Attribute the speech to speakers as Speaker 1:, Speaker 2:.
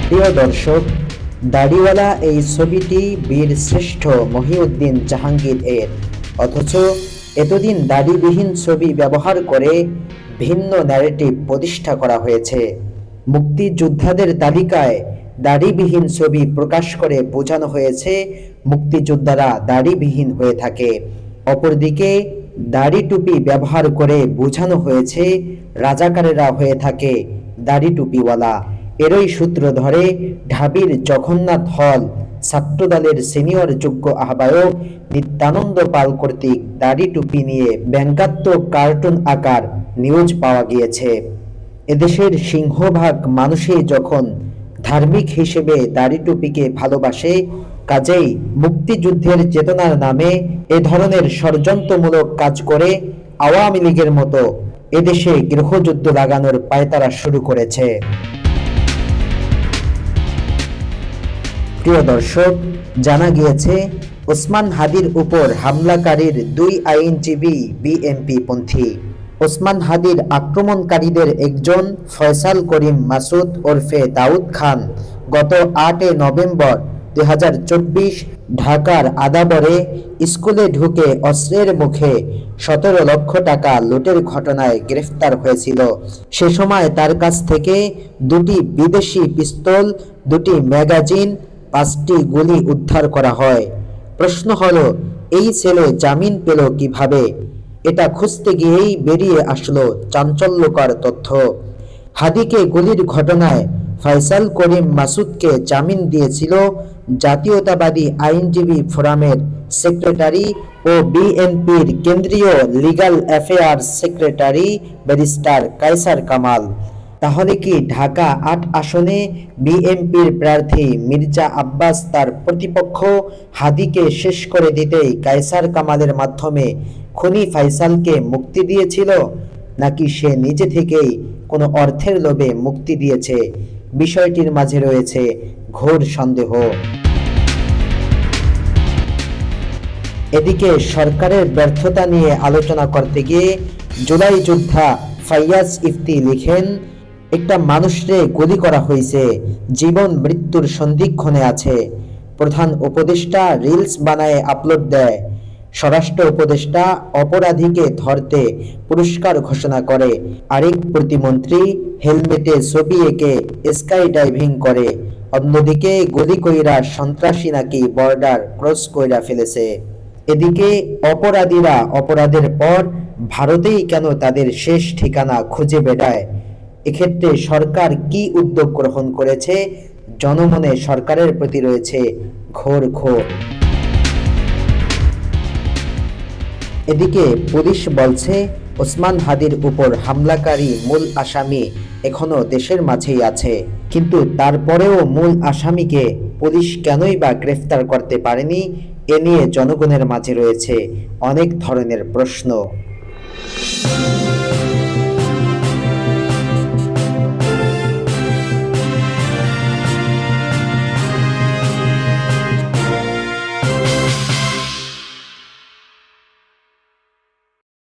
Speaker 1: প্রিয় দর্শক, দাড়িওয়ালা এই ছবিটি বীর শ্রেষ্ঠ মহিউদ্দিন জাহাঙ্গীর এর। অথচ এতদিন দাড়িবিহীন ছবি ব্যবহার করে ভিন্ন ন্যারেটিভ প্রতিষ্ঠা করা হয়েছে। মুক্তিযোদ্ধাদের তালিকায় দাড়িবিহীন ছবি প্রকাশ করে বোঝানো হয়েছে মুক্তিযোদ্ধারা দাড়িবিহীন হয়ে থাকে। অপরদিকে দাড়ি টুপি ব্যবহার করে বোঝানো হয়েছে রাজাকারেরা হয়ে থাকে দাড়ি টুপিওয়ালা। এরই সূত্র ধরে ঢাবির জগন্নাথ হল ছাত্রদলের সিনিয়র যুগ্ম আহ্বায়ক নিত্যানন্দ পাল কর্তৃক দাড়ি টুপি নিয়ে ব্যঙ্গাত্মক কার্টুন আকার নিউজ পাওয়া গিয়েছে। এদেশের সিংহভাগ মানুষই যখন ধার্মিক হিসেবে দাড়ি টুপিকে ভালোবাসে, কাজেই মুক্তিযুদ্ধের চেতনার নামে এ ধরনের ষড়যন্ত্রমূলক কাজ করে আওয়ামী লীগের মতো এদেশে গৃহযুদ্ধ লাগানোর পায়তারা শুরু করেছে। প্রিয় দর্শক, জানা গিয়েছে ওসমান হাদির উপর হামলাকারীর দুই আইনজীবী বিএনপি পন্থী। ওসমান হাদির আক্রমণকারীদের একজন ফয়সাল করিম মাসুদ ওরফে দাউদ খান গত 8 নভেম্বর 2024 ঢাকার আদাবরে স্কুলে ঢুকে অস্ত্রের মুখে 17 লক্ষ টাকা লুটের ঘটনায় গ্রেফতার হয়েছিল। সে সময় তার কাছ থেকে 2টি বিদেশি পিস্তল, 2টি ম্যাগাজিন, 5টি গুলি উদ্ধার করা হয়। প্রশ্ন হলো, এই ছেলে জামিন পেল কিভাবে? এটা খুঁজতে গিয়েই বেরিয়ে আসলো চাঞ্চল্যকর তথ্য। হাদিকে গুলির ঘটনায় ফয়সাল করিম মাসুদকে জামিন দিয়েছিল জাতীয়তাবাদী আইনজীবী ফোরামের সেক্রেটারি ও বিএনপির কেন্দ্রীয় legal affairs secretary barrister Kaiser Kamal. তাহলে কি ঢাকা 8 আসনে বিএনপির প্রার্থী মির্জা আব্বাস তার প্রতিপক্ষ হাদিকে শেষ করে দিতেই কায়সার কামালের মাধ্যমে খুনি ফয়সালকে মুক্তি দিয়েছিল, নাকি সে নিজে থেকেই কোনো অর্থের লোভে মুক্তি দিয়েছে? বিষয়টির মাঝে রয়েছে ঘোর সন্দেহ। এদিকে সরকারের ব্যর্থতা নিয়ে আলোচনা করতে গিয়ে জুলাই যোদ্ধা ফাইয়াজ ইফতি লিখেন, একটা মানুষরে গুলি করা হয়েছে, জীবন মৃত্যুর সন্ধিক্ষণে আছে। প্রধান উপদেষ্টা রিলস বানায় আপলোড দেয়। স্বরাষ্ট্র উপদেষ্টা অপরাধীকে ধরতে পুরস্কার ঘোষণা করে। আরেক প্রতিমন্ত্রী হেলমেটে ছবি এঁকে স্কাই ডাইভিং করে। অন্যদিকে গুলি কইরা সন্ত্রাসী নাকি বর্ডার ক্রস কইরা ফেলেছে। এদিকে অপরাধীরা অপরাধের পর ভারতেই কেন তাদের শেষ ঠিকানা খুঁজে বেড়ায়? এক্ষেত্রে সরকার কি উদ্যোগ গ্রহণ করেছে? জনমনে সরকারের প্রতি রয়েছে ঘোর ক্ষোভ। এদিকে পুলিশ বলছে ওসমান হাদির উপর হামলাকারী মূল আসামি এখনো দেশের মাঝেই আছে, কিন্তু তারপরেও মূল আসামিকে পুলিশ কেনই বা গ্রেফতার করতে পারেনি, এ নিয়ে জনগণের মাঝে রয়েছে অনেক ধরনের প্রশ্ন।